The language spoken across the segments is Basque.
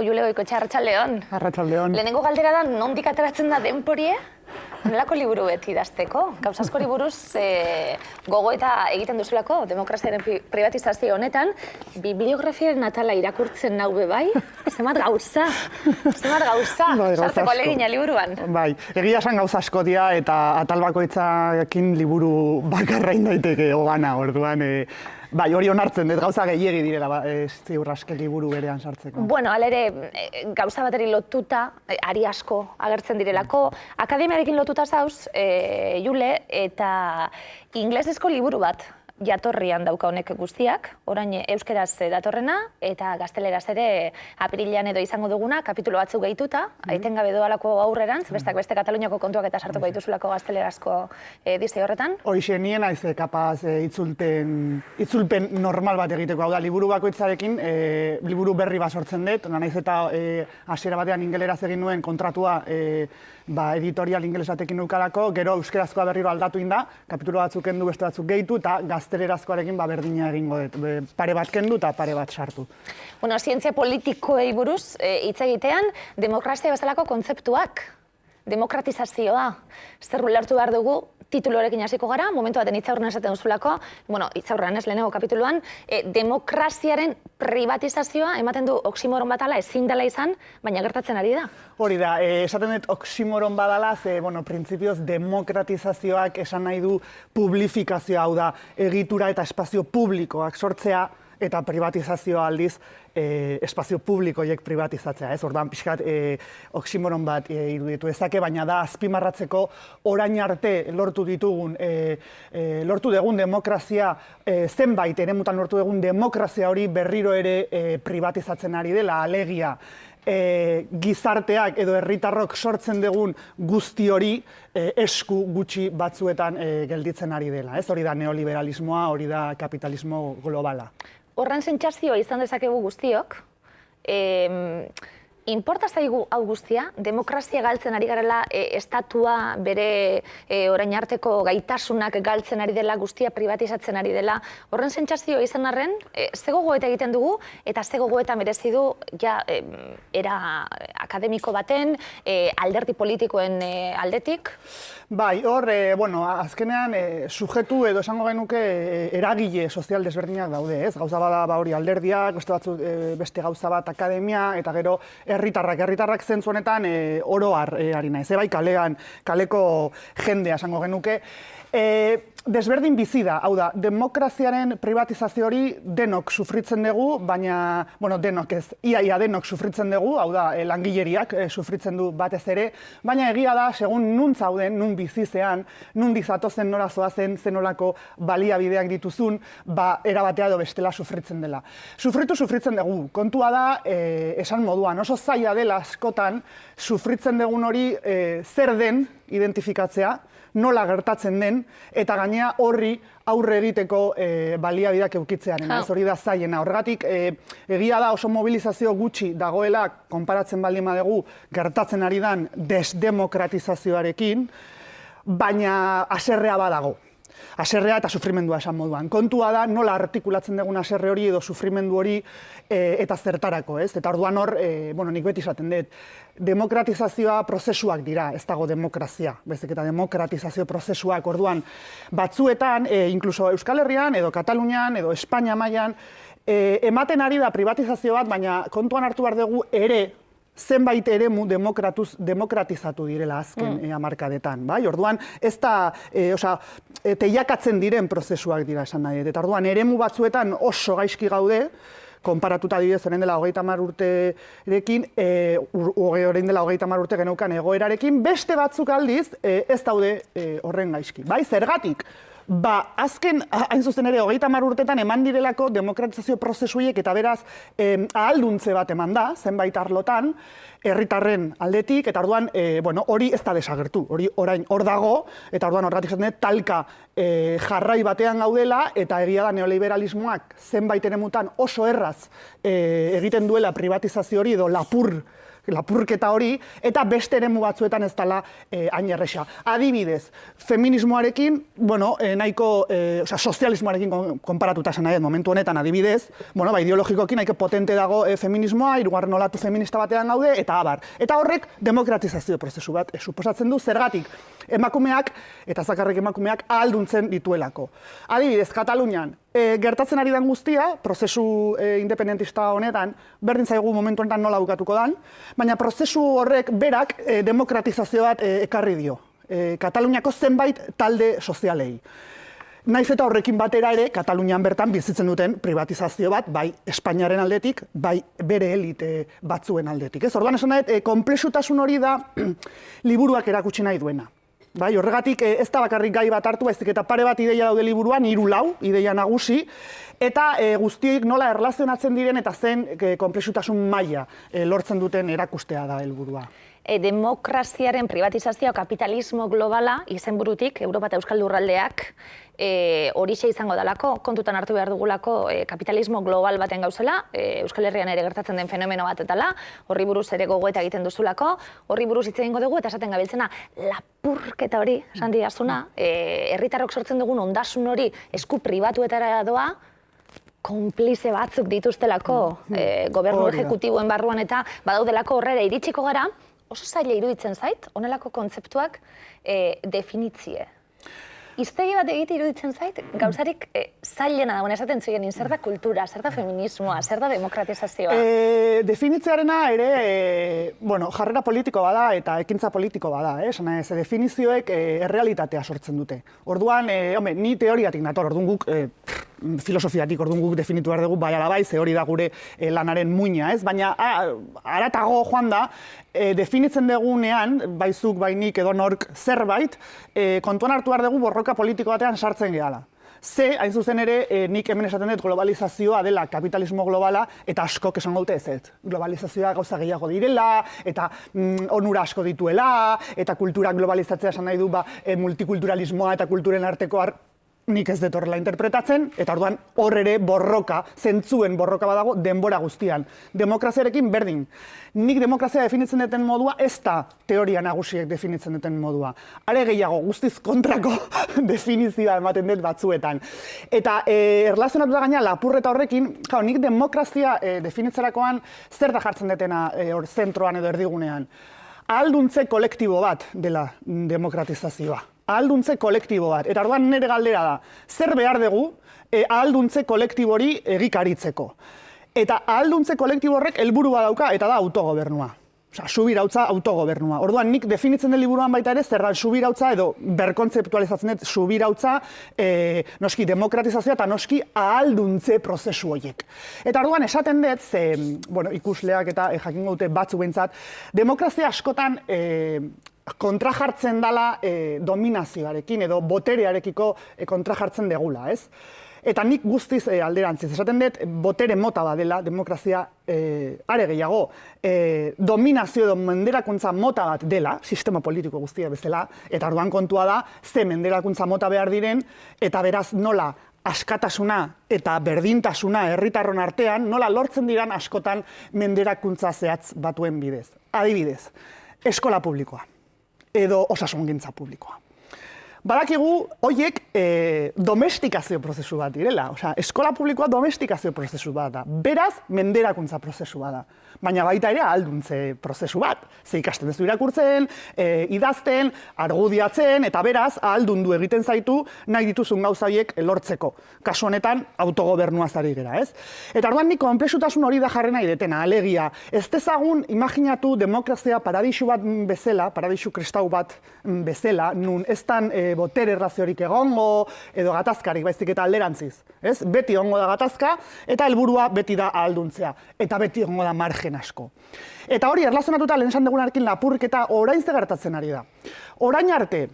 Jule Goikoetxea, arratsaldeon. Arratsaldeon. Lehenengo galdera da, nondik ateratzen da denporie? Nolako liburu beti idazteko? Gauza askori buruz gogoeta egiten duzulako, demokraziaren privatizazio honetan, bibliografiaren atala irakurtzen nau bai? Zenbat gauza, sartzeko alegina liburuan. Bai, egia esan gauza asko dira eta atal bakoitzarekin liburu bakarra daiteke ogana, orduan. Bai, hori onartzen dut, gauza gehiegi direla ziur aske liburu berean sartzeko. Bueno, hala ere, gauza bateri lotuta, ari asko agertzen direlako, akademiarekin lotuta zauz, Jule, eta inglesezko liburu bat jatorrian dauka honek guztiak, orain euskeraz datorrena, eta gazteleraz ere apirilean edo izango duguna, kapitulo batzuk gehituta, etengabe doalako aurrerantz, bestak beste Kataluniako kontuak eta sartuko dituzulako gaztelerazko dizei horretan. Hoxe, nien naiz kapaz itzulpen normal bat egiteko, hau da, liburu bakoitzarekin, liburu berri bat sortzen dut, naiz eta hasiera batean ingeleraz egin nuen kontratua editorial ingelesatekin nukalako, gero euskerazkoa berriro aldatu inda, kapitulo batzuk kendu, beste batzuk gehitu, eta gaztelerazkoarekin berdina egingo dut, pare bat kendu eta pare bat sartu. Bueno, zientzia politikoei buruz hitz egitean, demokrazia bezalako kontzeptuak, demokratizazioa, zer ulertu behar dugu, tituluarekin hasiko gara, momentu baten hitzaurrean esaten duzulako, bueno, hitzaurrean ez lehenengo kapituluan, demokraziaren privatizazioa ematen du oximoron batala ezin dela izan, baina gertatzen ari da. Hori da, esaten dut oximoron badala, printzipioz demokratizazioak esan nahi du publifikazioa, hau da, egitura eta espazio publikoak sortzea, eta privatizazioa aldiz espazio publikoiek privatizatzea. Orduan pixkat oximoron bat iruditu ezake, baina da azpimarratzeko orain arte lortu dugun demokrazia, zenbait eremutan lortu dugun demokrazia hori berriro ere privatizatzen ari dela, alegia. Gizarteak edo herritarrok sortzen dugun guzti hori esku gutxi batzuetan gelditzen ari dela. Hori da neoliberalismoa, hori da kapitalismo globala. Horren sentsazioa izan dezakegu guztiok, inporta zaigu hau guztia, demokrazia galtzen ari garela, estatua bere orain arteko gaitasunak galtzen ari dela, guztia privatizatzen ari dela, horren sentsazioa izan arren, ze gogoeta egiten dugu, eta ze gogoeta merezi du era akademiko baten, alderdi politikoen aldetik? Bai, hor, azkenean, sujetu edo esango genuke eragile sozial desberdinak daude, ez? Gauza bada hori alderdiak, beste gauza bat akademia, eta gero herritarrak zentzu honetan oro har ari naiz. Bai, kaleko jendea esango genuke. Desberdin bizi da, hau da, demokraziaren privatizazio hori denok sufritzen dugu, baina, denok ez, ia denok sufritzen dugu, hau da, langileriak sufritzen du batez ere, baina egia da, segun nun zauden, nun bizizean, nun dizatozen nora zoazen, zenolako baliabideak dituzun, erabatea edo bestela sufritzen dela. Sufritzen dugu, kontua da, esan moduan, oso zaila dela askotan, sufritzen dugun hori zer den identifikatzea, nola gertatzen den, eta gainea horri aurre egiteko baliabideak eukitzearen, hori da zailena. Horregatik, egia da oso mobilizazio gutxi dagoela, konparatzen baldin badugu gertatzen ari den desdemokratizazioarekin, baina haserrea badago. Haserrea eta sufrimendua esan moduan. Kontua da nola artikulatzen dugun haserre hori edo sufrimendu hori eta zertarako, ez? Eta orduan hor, nik beti esaten dut, demokratizazioa prozesuak dira, ez dago demokrazia, bezik eta demokratizazio prozesuak, orduan batzuetan, inkluso Euskal Herrian, edo Katalunian, edo Espainia mailan, ematen ari da privatizazio bat, baina kontuan hartu behar dugu ere, zenbait eremu demokratizatu direla azken hamarkadetan. Orduan, ez da, teiakatzen diren prozesuak dira esan nahi. Eta orduan, eremu batzuetan oso gaizki gaude, konparatuta adibidez orain dela 30 urterekin, orain dela 30 urte geneukan egoerarekin, beste batzuk aldiz ez daude horren gaizki. Zergatik? Azken, hain zuzen ere, 30 urtetan eman direlako demokratizazio prozesuiek eta beraz ahalduntze bat eman da, zenbait arlotan, herritarren aldetik, eta orduan, hori ez da desagertu, hori orain hor dago, eta orduan horregatik zaten talka jarrai batean gaudela, eta egia da neoliberalismoak zenbait eremutan oso erraz egiten duela privatizazio hori edo lapur lapurketa hori, eta beste eremu batzuetan ez dela hain erresa. Adibidez, feminismoarekin, nahiko, sozialismoarekin konparatuta esan nahi, momentu honetan adibidez, ideologikoki nahiko potente dago feminismoa, hirugarren olatu feminista batean gaude, eta abar. Eta horrek demokratizazio prozesu bat suposatzen du, zergatik emakumeak, eta zakarrik emakumeak, ahalduntzen dituelako. Adibidez, Katalunian, gertatzen ari den guztia, prozesu independentista honetan, berdin zaigu momentu honetan nola bukatuko dan, baina prozesu horrek berak demokratizazio bat ekarri dio. Kataluniako zenbait talde sozialei. Naiz eta horrekin batera ere, Katalunian bertan bizitzen duten privatizazio bat, bai Espainiaren aldetik, bai bere elite batzuen aldetik. Orduan esan dut, konplexutasun hori da liburuak erakutsi nahi duena. Bai, horregatik ez da bakarrik gai bat hartu, baizik eta pare bat ideia daude liburuan, 3-4 ideia nagusi, eta guztiek nola erlazionatzen diren eta zen konplexutasun maila lortzen duten erakustea da helburua. Demokraziaren privatizazioa, kapitalismo globala, izenburutik, Europa eta Euskal Lurraldeak, horixe izango dalako, kontutan hartu behar dugulako kapitalismo global baten gauzela, Euskal Herrian ere gertatzen den fenomeno bat etala, horri buruz ere gogoeta egiten duzulako, horri buruz hitz egingo dugu, eta esaten gabiltzena, lapurketa hori, esan didazuna, herritarrok sortzen dugun ondasun hori esku pribatuetara doa, konplize batzuk dituztelako gobernu ejekutiboen barruan eta badaudelako horrera iritsiko gara, oso zaila iruditzen zait, honelako kontzeptuak definitzie. Iztegi bat egite iruditzen zait, gauzarik zailena dagoen esaten zuen, zer da kultura, zer da feminismoa, zer da demokratizazioa? Definitzearena ere, jarrera politiko bada eta ekintza politiko bada, definizioek errealitatea sortzen dute. Orduan, ni teoriatik nator, orduan guk, filosofiatik orduan guk definitu behar dugu, bai ala bai, ze hori da gure lanaren muina, ez? Baina, haratago joan da, definitzen dugunean, baizuk, bainik edo nork zerbait, kontuan hartu behar dugu borroka politiko batean sartzen gehala. Ze, hain zuzen ere, nik hemen esaten dut globalizazioa dela kapitalismo globala, eta askok esango dute ez. Globalizazioa gauza gehiago direla, eta onura asko dituela, eta kultura globalizatzea esan nahi du multikulturalismoa eta kulturen arteko nik ez dut horrela interpretatzen, eta orduan hor ere borroka, zentzuen borroka badago denbora guztian. Demokraziarekin berdin. Nik demokrazia definitzen duten modua ez da teoria nagusiek definitzen duten modua. Are gehiago, guztiz kontrako definizioa ematen dut batzuetan. Eta erlazionatu da gaina lapurreta horrekin, nik demokrazia definitzerakoan zer da jartzen dutena zentroan edo erdigunean. Ahalduntze kolektibo bat dela demokratizazioa. Ahalduntze kolektibo bat. Eta orduan nire galdera da, zer behar dugu ahalduntze kolektibo hori egikaritzeko. Eta ahalduntze kolektibo horrek helburua dauka, eta da autogobernua. Subirautza autogobernua. Orduan nik definitzen den liburuan baita ere, zer da subirautza edo berkontzeptualizatzen dut subirautza, noski demokratizazioa eta noski ahalduntze prozesu horiek. Eta orduan esaten dut, ikusleak eta jakingo dute batzu behintzat, demokrazia askotan kontrajartzen dela dominazioarekin edo boterearekiko kontrajartzen degula, ez? Eta nik guztiz alderantziz, esaten dut, botere mota bat dela, demokrazia are gehiago, dominazio edo menderakuntza mota bat dela, sistema politiko guztia bezala, eta orduan kontua da, ze menderakuntza mota behar diren, eta beraz nola askatasuna eta berdintasuna herritarron artean, nola lortzen diran askotan menderakuntza zehatz batuen bidez. Adibidez, eskola publikoa edo osasungintza publikoa. Badakigu, horiek domestikazio prozesu bat direla. Eskola publikoa domestikazio prozesu bat da. Beraz, menderakuntza prozesu bat da. Baina baita ere ahalduntze prozesu bat. Ze ikasten duzu irakurtzen, idazten, argudiatzen, eta beraz, ahaldundu egiten zaitu nahi dituzun gauza horiek lortzeko. Kasu honetan, autogobernuaz ari gera, ez? Eta orduan nik konplexutasun hori da jarri nahi detena, alegia. Ez dezagun, imaginatu demokrazia paradisu bat bezala, paradisu kristau bat bezala, nun ez dan botere erraziorik egongo, edo gatazkarik baizik eta alderantziz. Beti egongo da gatazka, eta helburua beti da ahalduntzea. Eta beti egongo da margen asko. Eta hori, erlazionatuta lehen esan dugunarekin lapurketa orain ze gertatzen ari da. Orain arte,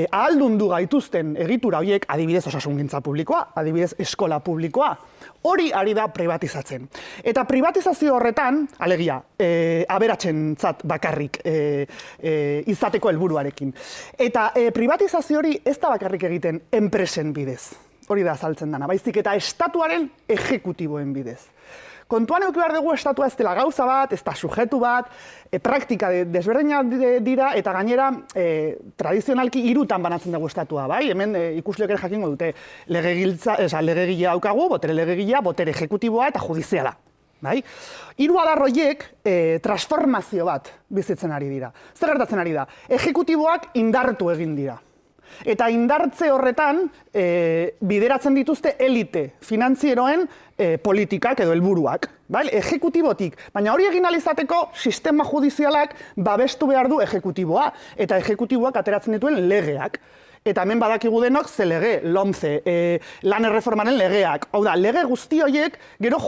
ahaldundu gaituzten egitura horiek, adibidez osasungintza publikoa, adibidez eskola publikoa, hori ari da privatizatzen. Eta privatizazio horretan, alegia, aberatsentzat bakarrik izateko helburuarekin. Eta privatizazio hori ez da bakarrik egiten enpresen bidez. Hori da azaltzen dana, baizik eta estatuaren ejekutiboen bidez. kontuan eduki behar dugu estatua ez dela gauza bat, ez da sujetu bat, praktika desberdinak dira, eta gainera tradizionalki hirutan banatzen dugu estatua, bai? Hemen ikusleok ere jakingo dute legegilea daukagu, botere legegilea, botere ejekutiboa eta judiziala. Bai? Hiru adar horiek transformazio bat bizitzen ari dira. Zer gertatzen ari da? Ejekutiboak indartu egin dira. Eta indartze horretan bideratzen dituzte elite finantzieroen politikak edo helburuak. Ejekutibotik. Baina hori egin ahal izateko sistema judizialak babestu behar du ejekutiboa. Eta ejekutiboak ateratzen dituen legeak. Eta hemen badakigu denok ze lege, LOMCE, lan erreformaren legeak. Hau da, lege guzti horiek gero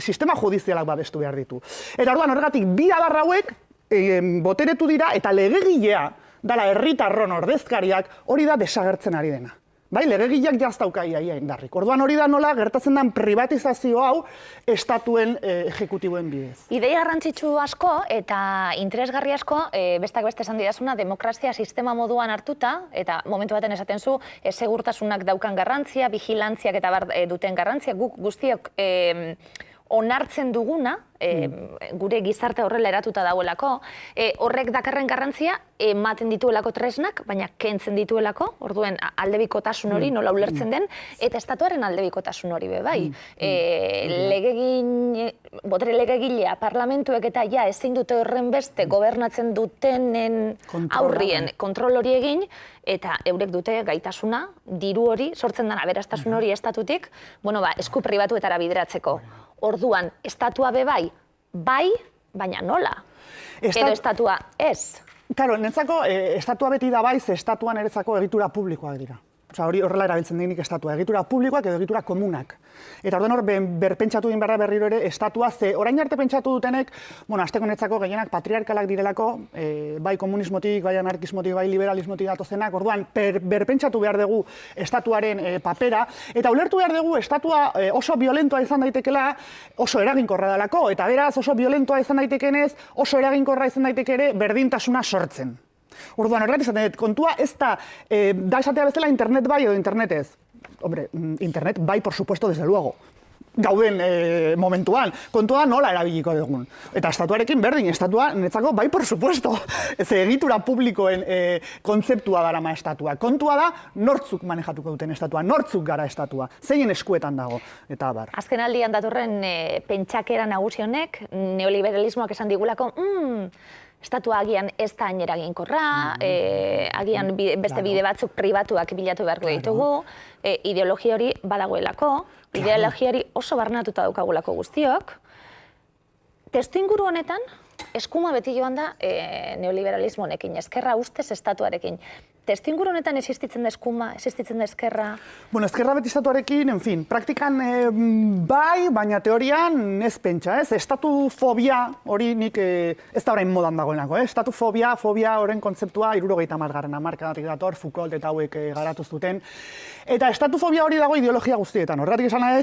sistema judizialak babestu behar ditu. Eta orduan horregatik bi adar hauek boteretu dira eta legegilea dala herritarron ordezkariak hori da desagertzen ari dena. Bai, legegileak jaztauka iaia indarrik. Orduan hori da nola gertatzen den privatizazio hau estatuen ejekutiboen bidez. Ideia garrantzitsu asko eta interesgarri asko, bestak beste esan didazuna, demokrazia sistema moduan hartuta, eta momentu baten esaten zu, segurtasunak daukan garrantzia, vigilantziak eta duten garrantzia, guk guztiok onartzen duguna, gure gizarte horrela eratuta dauelako, horrek dakarren garrantzia ematen dituelako tresnak, baina kentzen dituelako, orduen aldebikotasun hori nola ulertzen den, eta estatuaren aldebikotasun hori be bai. Botere legegilea, parlamentuek eta ja ezin dute horren beste gobernatzen dutenen aurrien kontrol hori egin, eta eurek dute gaitasuna, diru hori, sortzen den aberastasun hori estatutik, esku pribatuetara bideratzeko. Orduan, estatua be bai, baina nola? Edo estatua ez? Karo, nentzako estatua beti da bai, ze estatuan eretzako egitura publikoak dira. Hori horrela erabiltzen denik estatua, egitura publikoak edo egitura komunak. Eta orduan hor, berpentsatu din berra berriro ere estatua, ze orain arte pentsatu dutenek, azteko netzako gehienak patriarkalak direlako, bai komunismotik, bai anarkismotik, bai liberalismotik datozenak, orduan berpentsatu behar dugu estatuaren papera, eta ulertu behar dugu estatua oso violentoa izan daitekela, oso eraginkorra dalako, eta beraz oso violentoa izan daitekenez, oso eraginkorra izan daiteke ere berdintasuna sortzen. Orduan, horregat izaten dut, kontua ez da esatea bezala internet bai edo internet ez. Hombre, internet bai, por supuesto, desde luego. Gauden momentuan, kontua nola erabiliko dugun. Eta estatuarekin berdin, estatua netzako bai, por supuesto. Ez egitura publikoen kontzeptua darama estatua. Kontua da, nortzuk manejatuko duten estatua, nortzuk gara estatua, zein eskuetan dago, eta bar. Azken aldian datorren pentsakera nagusi honek, neoliberalismoak esan digulako, estatua agian ez da hain eraginkorra, agian beste bide batzuk pribatuak bilatu beharko ditugu, ideologia hori badagoelako, ideologia hori oso barnatuta daukagulako guztiok. Testuinguru honetan, eskuma beti joan da neoliberalismo honekin, ezkerra ustez estatuarekin. Testuinguru honetan existitzen da eskuma, existitzen da ezkerra? Ezkerra beti estatuarekin, en fin, praktikan bai, baina teorian ez pentsa, ez? Estatufobia hori nik ez da orain modan dagoenako, estatufobia, horren kontzeptua 70. hamarkadatik dator, Foucault eta hauek garatuz duten. Eta estatufobia hori dago ideologia guztietan. Horregatik esan nahi,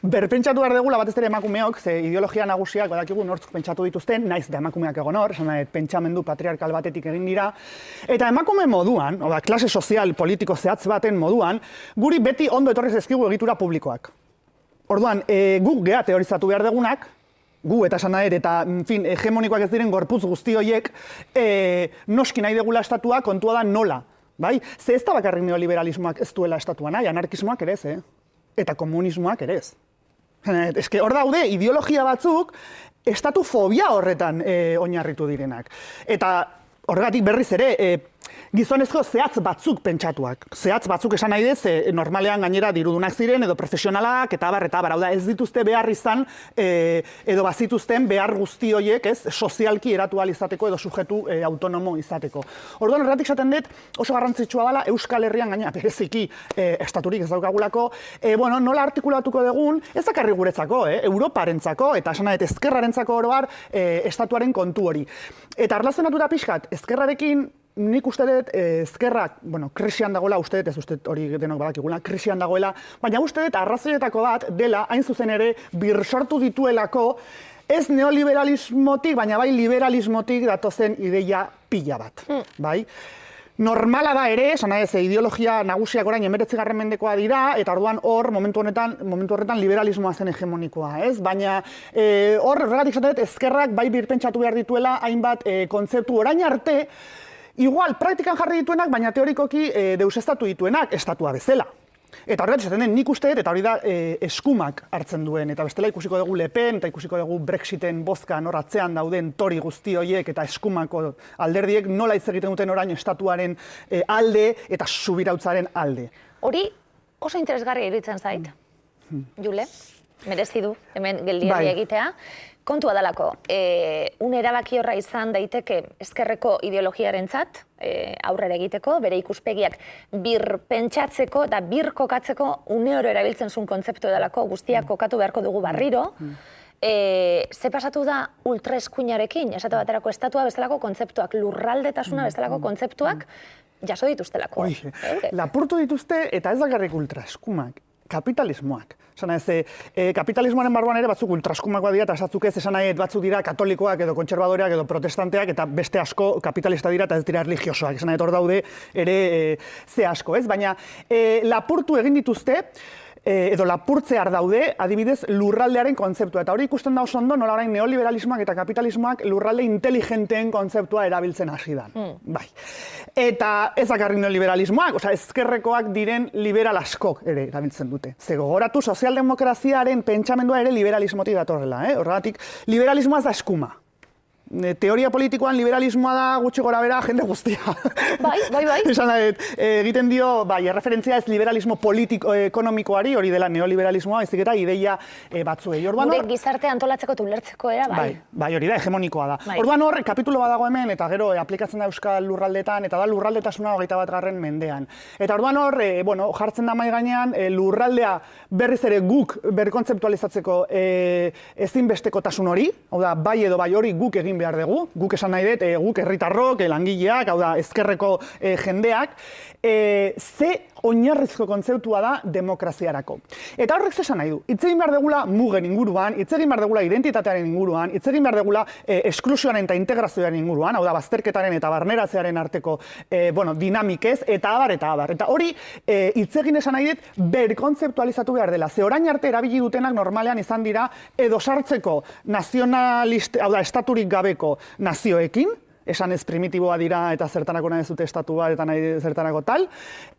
berpentsatu behar dugula batez ere emakumeok, ze ideologia nagusiak badakigu nortzuk pentsatu dituzten, naiz da emakumeak egon hor, esan nahi, pentsamendu patriarkal batetik egin dira. Eta emakume moduan, klase sozial politiko zehatz baten moduan, guri beti ondo etorri zaizkigu egitura publikoak. Orduan, guk geha teorizatu behar degunak, gu eta esan nahi, eta hegemonikoak ez diren gorputz guzti horiek, noski nahi degula estatua kontua da nola. Ze ez da bakarrik neoliberalismoak ez duela estatua nahi, anarkismoak ere ez, eta komunismoak ere ez. Hor daude ideologia batzuk estatufobia horretan oinarritu direnak. Eta horregatik berriz ere, gizonezko zehatz batzuk pentsatuak. Zehatz batzuk esan nahi dez, normalean gainera dirudunak ziren, edo profesionalak, eta abar, hau da, ez dituzte behar izan, edo bazituzten behar guzti horiek, sozialki eratu ahal izateko, edo sujetu autonomo izateko. Orduan, horregatik esaten dut, oso garrantzitsua dela, Euskal Herrian gainera, bereziki, estaturik ez daukagulako, nola artikulatuko dugun, ez dakarri guretzako, Europarentzako, eta esan nahi, ezkerrarentzako oroar, estatuaren kontu hori. Eta erlazionatuta pixkat, ezkerrarekin, nik uste dut ezkerrak, krisian dagoela, uste dut, ez uste hori denok badakigula, krisian dagoela, baina uste dut arrazoietako bat dela, hain zuzen ere, birsortu dituelako, ez neoliberalismotik, baina bai liberalismotik datozen ideia pila bat, bai? Normala da ere, esan nahi ez, ideologia nagusiak orain 19. mendekoa dira, eta orduan hor, momentu horretan liberalismoa zen hegemonikoa, ez? Baina hor, horregatik esaten dut, ezkerrak bai birpentsatu behar dituela hainbat kontzeptu orain arte, igual, praktikan jarri dituenak, baina teorikoki deusestatu dituenak, estatua bezala. Eta horregatik esaten den, nik uste dut, eta hori da eskumak hartzen duen, eta bestela ikusiko dugu Le Pen, eta ikusiko dugu Brexiten bozkan hor atzean dauden tori guzti horiek eta eskumako alderdiek nola hitz egiten duten orain estatuaren alde eta subirautzaren alde. Hori oso interesgarria iruditzen zait, Jule, merezi du hemen geldialdia egitea. Kontua dalako, un erabaki horra izan daiteke ezkerreko ideologiarentzat aurrera egiteko, bere ikuspegiak birpentsatzeko eta birkokatzeko une oro erabiltzen zuen kontzeptu edalako, guztiak kokatu beharko dugu barriro. Ze pasatu da ultraeskuinarekin, esate baterako estatua bezalako kontzeptuak, lurraldetasuna bezalako kontzeptuak jaso dituztelako. Lapurtu dituzte eta ez bakarrik ultraeskumak, kapitalismoak. Esana ez, kapitalismoaren barruan ere batzuk ultraeskumakoak dira eta esatzuk ez, esana batzuk dira katolikoak edo kontserbadoreak edo protestanteak eta beste asko kapitalista dira eta ez dira religiosoak. Esana hor daude ere ze asko, ez? Baina lapurtu egin dituzte, edo lapurtzear daude, adibidez, lurraldearen kontzeptua. Eta hori ikusten da oso ondo, nola orain neoliberalismoak eta kapitalismoak lurralde inteligenteen kontzeptua erabiltzen hasi da. Bai. Eta ez bakarrik neoliberalismoak, ezkerrekoak diren liberal askok ere erabiltzen dute. Ze gogoratu sozialdemokraziaren pentsamendua ere liberalismotik datorrela. Horregatik, liberalismoa ez da eskuma. Teoria politikoan liberalismoa da gutxi gora bera jende guztia. Bai. Esan egiten dio, erreferentzia ez liberalismo politiko-ekonomikoari, hori dela neoliberalismoa, ezik eta ideia batzuei. Gure gizarte antolatzeko eta ulertzeko era, bai. Bai, hori da, hegemonikoa da. Orduan hor, kapitulo badago hemen, eta gero aplikatzen da Euskal Lurraldetan, eta da lurraldetasuna 21. mendean. Eta orduan hor, jartzen da mahai gainean, lurraldea berriz ere guk berkontzeptualizatzeko ezinbestekotasun hori, hau da, bai edo bai hori guk egin behar dugu, guk esan nahi dut, guk herritarrok, langileak, hau da, ezkerreko jendeak, ze oinarrizko kontzeptua da demokraziarako. Eta horrek esan nahi du, hitz egin behar dugula mugen inguruan, hitz egin behar dugula identitatearen inguruan, hitz egin behar dugula esklusioaren eta integrazioaren inguruan, hau da, bazterketaren eta barneratzearen arteko dinamikez, eta abar, eta abar. Eta hori, hitz egin esan nahi dut, berkontzeptualizatu behar dela. Ze orain arte erabili dutenak normalean izan dira, edo sartzeko nazionaliste, hau da, estaturik gabeko nazioekin, esan ez primitiboa dira eta zertanako nahi zute estatu bat eta nahi zertanako tal,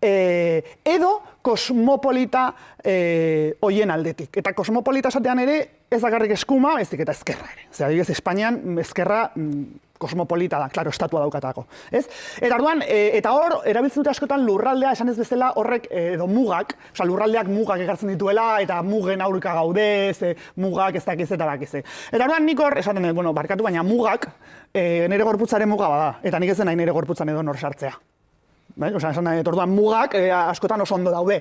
edo kosmopolita hoien aldetik. Eta kosmopolita esatean ere ez bakarrik eskuma, ezik eta ezkerra ere. Zer, adibidez, Espainian ezkerra kosmopolita da, klaro, estatua daukatako. Eta orduan, eta hor, erabiltzen dute askotan lurraldea, esan ez bezala horrek edo mugak, lurraldeak mugak ekartzen dituela, eta mugen aurka gaudez, mugak ez dakiz eta bakiz. Eta orduan nik hor, esaten dut, barkatu, baina mugak nire gorputzaren muga bada, eta nik ez nahi nire gorputzan edo nor sartzea. Esan nahi, orduan mugak askotan oso ondo daude.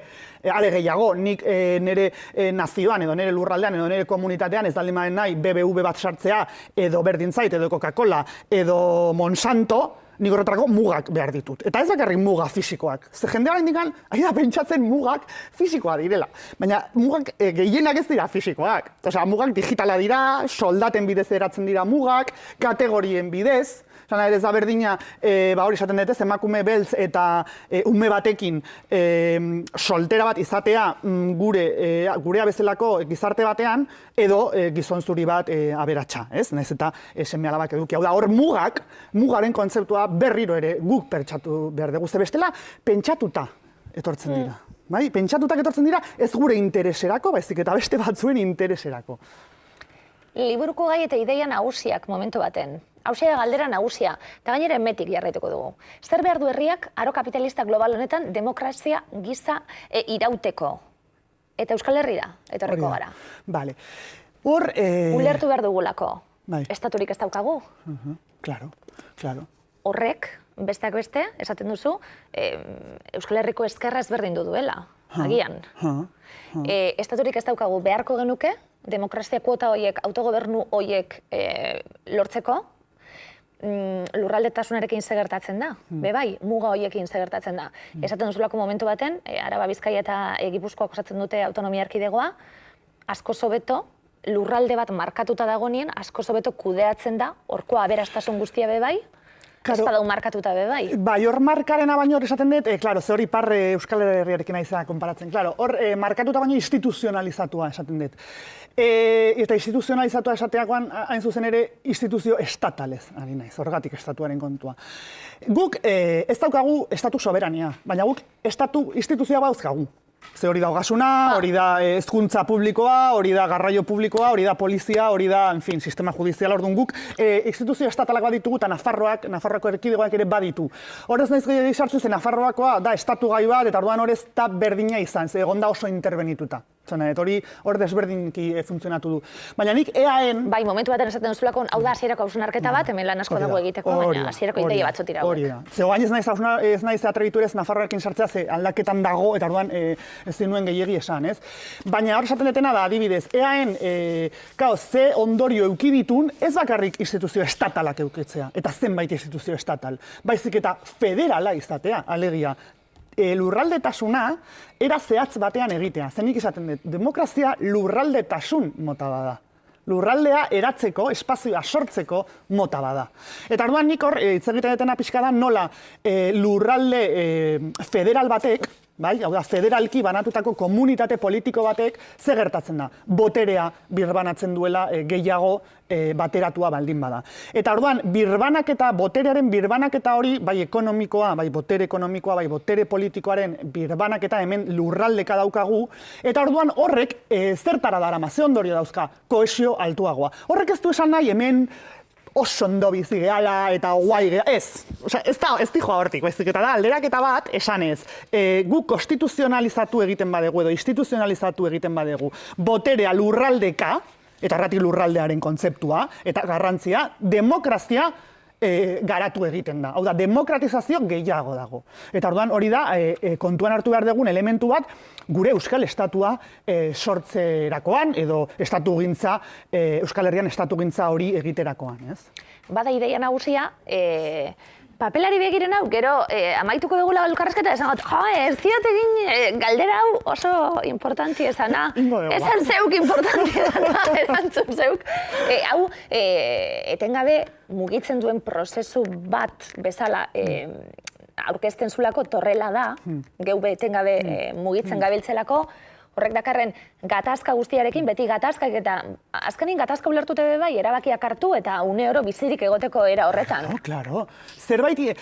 Are gehiago, nik nire nazioan edo nire lurraldean edo nire komunitatean ez daldimaren nahi BBV bat sartzea edo Berdintzait edo Coca-Cola edo Monsanto, nik horretarako mugak behar ditut. Eta ez bakarrik muga fisikoak. Ze jendea indikan, ari da pentsatzen mugak fisikoa direla. Baina mugak gehienak ez dira fisikoak. Mugak digitala dira, soldaten bidez eratzen dira mugak, kategorien bidez. Zana ere ez da berdina, hori esaten dut ez, emakume beltz eta ume batekin soltera bat izatea gurea bezalako gizarte batean, edo gizon zuri bat aberatsa, ez? Nahiz eta seme alabak eduki. Hau da, hor mugaren kontzeptua berriro ere guk pentsatu behar dugu. Ze bestela, pentsatuta etortzen dira. Pentsatutak etortzen dira ez gure intereserako, baizik eta beste batzuen intereserako. Liburuko gai eta ideia nagusiak momentu baten. Hausia da galdera nagusia, eta gainera emetik jarraituko dugu. Zer behar du herriak, aro kapitalista global honetan, demokrazia giza irauteko? Eta Euskal Herrira, etorreko gara. Bale. Ulertu behar dugulako. Estaturik ez daukagu? Claro. Horrek, besteak beste, esaten duzu, Euskal Herriko ezkerra ezberdin duela, agian. Estaturik ez daukagu beharko genuke, demokrazia kuota horiek, autogobernu horiek lortzeko, lurraldetasunarekin gertatzen da, bai, muga horiekin gertatzen da. Esaten duzulako momentu baten, Araba, Bizkaia eta Gipuzkoak osatzen dute autonomia erkidegoa, asko hobeto, lurralde bat markatuta dagoenien, asko hobeto kudeatzen da, horko aberastasun guztia bai, Ez badau markatuta be bai. Bai, hor markarena baino hor esaten dut, klaro, ze hori parre Euskal Herriarekin naizena konparatzen, klaro, hor markatuta baino instituzionalizatua esaten dut. Eta instituzionalizatua esateakoan, hain zuzen ere, instituzio estatalez, ari naiz, horregatik estatuaren kontua. Guk ez daukagu estatu soberania, baina guk instituzioa bauzkagu. Ze hori da hogasuna, hori da hezkuntza publikoa, hori da garraio publikoa, hori da polizia, hori da, en fin, sistema judiziala, orduan guk instituzio estatalak baditugu eta Nafarroako erkidegoak ere baditu. Horrez naiz gehiago sartu zen Nafarroakoa da estatu gai bat, eta orduan horrez da berdina izan, ze egon da oso interbenituta. Hori hor desberdinki funtzionatu du. Baina nik EAen... Bai, momentu baten esaten duzulako, hau da hasierako hausnarketa bat, hemen lan asko dago egiteko, baina hasierako ideia batzut dira. Hori da. Zegoain ez naiz atrebitu ere Nafarroarekin sartzea, ze aldaketan dago, eta orduan ez zinuen gehiegi esan, ez? Baina hor esaten detena da, adibidez, EAen ze ondorio euki ditun, ez bakarrik instituzio estatalak eukitzea, eta zenbait instituzio estatal, baizik eta federala izatea, alegia. Lurraldetasuna era zehatz batean egitea. Zenik esaten dut, demokrazia lurraldetasun mota bada. Lurraldea eratzeko, espazioa sortzeko mota bada. Eta orduan nik hor, hitz egiten dutena pixka da, nola lurralde federal batek, bai, hau da, federalki banatutako komunitate politiko batek ze gertatzen da. Boterea birbanatzen duela gehiago bateratua baldin bada. Eta orduan, boterearen birbanaketa hori, bai ekonomikoa, bai botere ekonomikoa, bai botere politikoaren birbanaketa hemen lurraldeka daukagu, eta orduan horrek zertara darama, ze ondorio dauzka, kohesio altuagoa. Horrek ez du esan nahi hemen oso ondo bizi gehala eta guai gehala, ez. Ez dijoa hortik, baizik eta da, alderaketa bat, esanez, guk konstituzionalizatu egiten badegu edo instituzionalizatu egiten badegu boterea lurraldeka, eta horretik lurraldearen kontzeptua, eta garrantzia, demokrazia garatu egiten da. Hau da, demokratizazio gehiago dago. Eta orduan hori da, kontuan hartu behar dugun elementu bat, gure Euskal Estatua sortzerakoan, edo Euskal Herrian estatugintza hori egiterakoan, ez? Bada ideia nagusia, papelari begiren hau, gero amaituko dugula elkarrezketa, esan got, ez ziot egin galdera hau oso importanti esana. Esan zeuk importanti esana, erantzun zeuk. Hau, etengabe mugitzen duen prozesu bat bezala aurkezten zulako torrela da, geube etengabe mugitzen gabiltzelako, horrek dakarren gatazka guztiarekin, beti gatazkak eta azkenin gatazka ulertute be bai, erabakiak hartu eta une oro bizirik egoteko era horretan. Claro. Zerbait,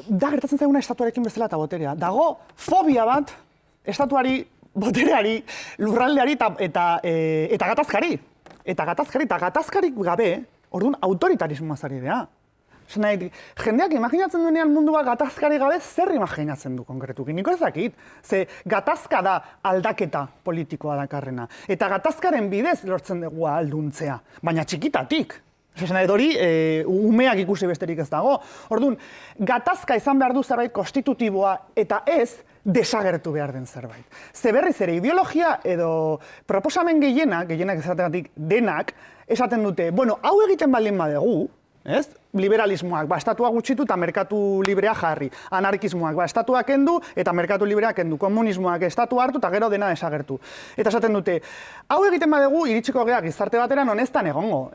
da gertatzen zaiguna estatuarekin bezala eta boterea. Dago fobia bat estatuari, botereari, lurraldeari eta gatazkari. Eta gatazkarik gabe, orduan autoritarismoa zari dea. Jendeak imaginatzen duenean mundua gatazkari gabe zer imaginatzen du konkretuki. Niko ez dakit. Ze gatazka da aldaketa politikoa dakarrena. Eta gatazkaren bidez lortzen dugu alduntzea. Baina txikitatik. Hori, umeak ikusi besterik ez dago. Orduan, gatazka izan behar du zerbait konstitutiboa eta ez desagertu behar den zerbait. Ze berriz ere, ideologia edo proposamen gehienak esategatik denak, esaten dute, hau egiten baldin badegu, ez? Liberalismoak, estatua gutxitu eta merkatu librea jarri. Anarkismoak, estatua kendu eta merkatu librea kendu. Komunismoak estatua hartu eta gero dena desagertu. Eta esaten dute, hau egiten badegu iritsiko geak gizarte batera honestan egongo.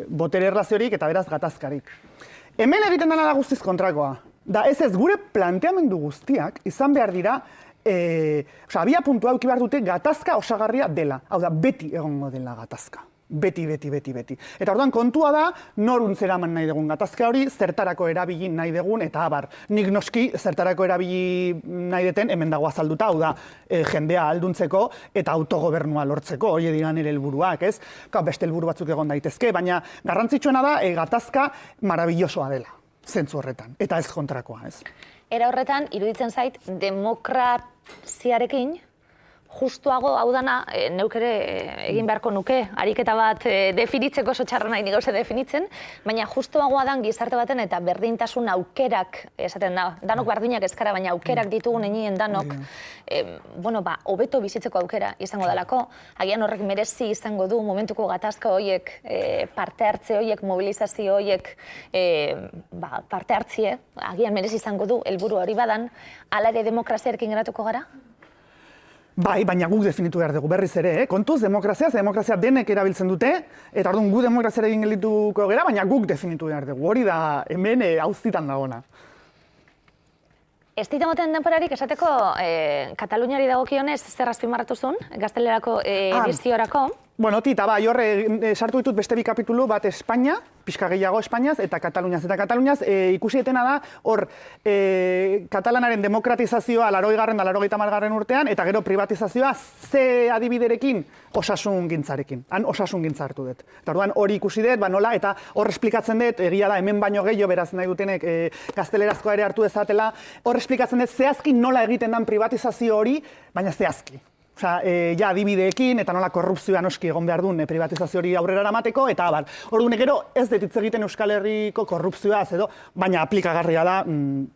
Botere erlaziorik eta beraz gatazkarik. Hemen egiten dena da guztiz kontrakoa. Da ez gure planteamendu guztiak izan behar dira, abia puntua eduki behar dute gatazka osagarria dela. Hau da, beti egongo dela gatazka. Beti. Eta orduan kontua da, noruntz eraman nahi dugun gatazka hori, zertarako erabili nahi dugun, eta abar. Nik noski zertarako erabili nahi deten, hemen dago azalduta, hau da, jendea alduntzeko eta autogobernua lortzeko, hori dira nire helburuak, ez? Beste helburu batzuk egon daitezke, baina garrantzitsuena da, gatazka marabillosoa dela, zentzu horretan, eta ez kontrakoa, ez? Era horretan, iruditzen zait, demokraziarekin, justuago hau dana, neuk ere egin beharko nuke, ariketa bat definitzeko oso txarra nahi nigauze definitzen, baina justuagoa dan gizarte baten eta berdintasun aukerak, esaten da, danok berdinak ezkara, baina aukerak ditugun enien danok, hobeto bizitzeko aukera izango dalako, agian horrek merezi izango du momentuko gatazka horiek, parte hartze horiek, mobilizazio horiek, parte hartzie, agian merezi izango du helburu hori badan, hala ere demokraziarekin geratuko gara? Bai, baina guk definitu behar dugu berriz ere, kontuz demokrazia denek erabiltzen dute, eta orduan gu demokraziara egin geldituko gera, baina guk definitu behar dugu. Hori da hemen auzitan dagoena. Ez dit emoten denporarik esateko Kataluniari dagokionez zer azpimarratu zuen, gaztelerako ediziorako. Bueno, tita, bai, horre sartu ditut beste bi kapitulu, bat Espainia, pixka gehiago Espainiaz, eta Kataluniaz. Eta Kataluniaz ikusi etena da, hor, katalanaren demokratizazioa 80. da 90. urtean, eta gero privatizazioa ze adibiderekin osasun gintzarekin. Han osasun gintza hartu dut. Eta orduan hori ikusi dut, nola, eta hor esplikatzen dut, egia da, hemen baino gehiago beraz nahi dutenek gaztelerazkoa ere hartu dezatela, hor esplikatzen dut zehazki nola egiten den privatizazio hori, baina zehazki. Ja, adibideekin, eta nola korrupzioa noski egon behar duen privatizazio hori aurrera eramateko, eta abar. Orduan gero ez dut hitz egiten Euskal Herriko korrupzioaz edo, baina aplikagarria da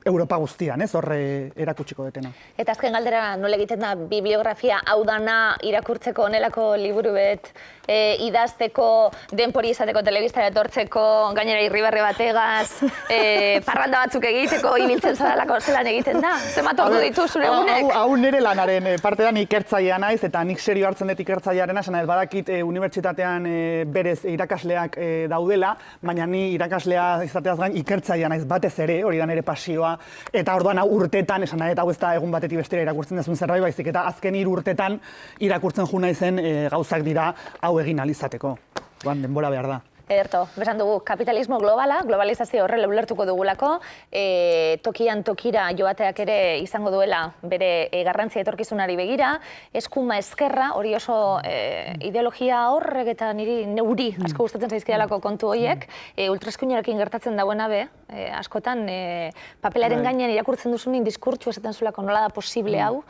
Europa guztian, horre erakutsiko detena. Eta azken galdera nola egiten da bibliografia hau dana irakurtzeko onelako liburu bet, idazteko, denpori izateko, telebistara etortzeko, gainera irribarre bategaz, parranda batzuk egiteko, ibiltzen zaralako zelan egiten da? Zenbat ordu ditu zure egunek? Hau nire lanaren parte da, nik ikertzailea naiz, eta nik serio hartzen dut ikertzailearena, esan ez badakit unibertsitatean berez irakasleak daudela, baina ni irakaslea izateaz gain ikertzailea naiz batez ere, hori da nire pasioa, eta orduan hau urtetan, esan nahi, eta hau ez da egun batetik bestera irakurtzen dezun zerbait baizik, eta azken 3 urtetan irakurtzen jo naizen gauzak dira hau egin alizateko. Denbora behar da. Ederto, besan dugu, kapitalismo globala, globalizazio horrela ulertuko dugulako, tokian tokira joateak ere izango duela bere garrantzia etorkizunari begira, eskuma ezkerra, hori oso ideologia horrek eta neuri asko gustatzen zaizkidalako kontu horiek, ultraeskuinarekin gertatzen dagoena be, askotan papelaren gainean irakurtzen duzunin diskurtsu esaten zulako nola da posible hau,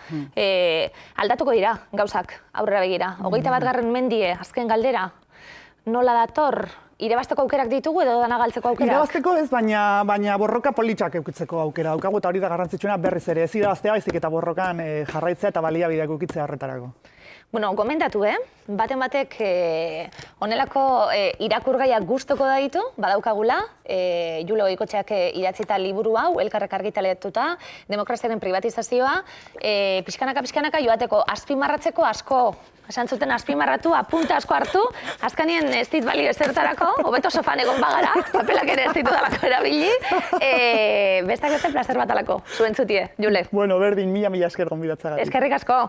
aldatuko dira gauzak aurrera begira. 21. mendie, azken galdera, nola dator? Irabazteko aukerak ditugu edo dana galtzeko aukerak? Irabazteko ez, baina borroka politxak eukitzeko aukera daukagu, eta hori da garrantzitsuena berriz ere. Ez irabaztea baizik eta borrokan jarraitzea eta baliabideak eukitzea horretarako. Bueno, gomendatu, baten batek honelako irakurgaiak gustoko da ditu, badaukagula, Jule Goikotxeak idatzita liburu hau, elkarrek argitaratuta, demokraziaren privatizazioa, pixkanaka joateko azpimarratzeko asko, esan zuten azpimarratu, apunta asko hartu, azkanien ez dit balio ezertarako, hobeto sofan egon bagara, papelak ere ez ditu dalako erabili, bestak beste plazer bat alako, zuen zutie, Jule. Bueno, berdin, mila esker gonbidatzagatik. Eskerrik asko.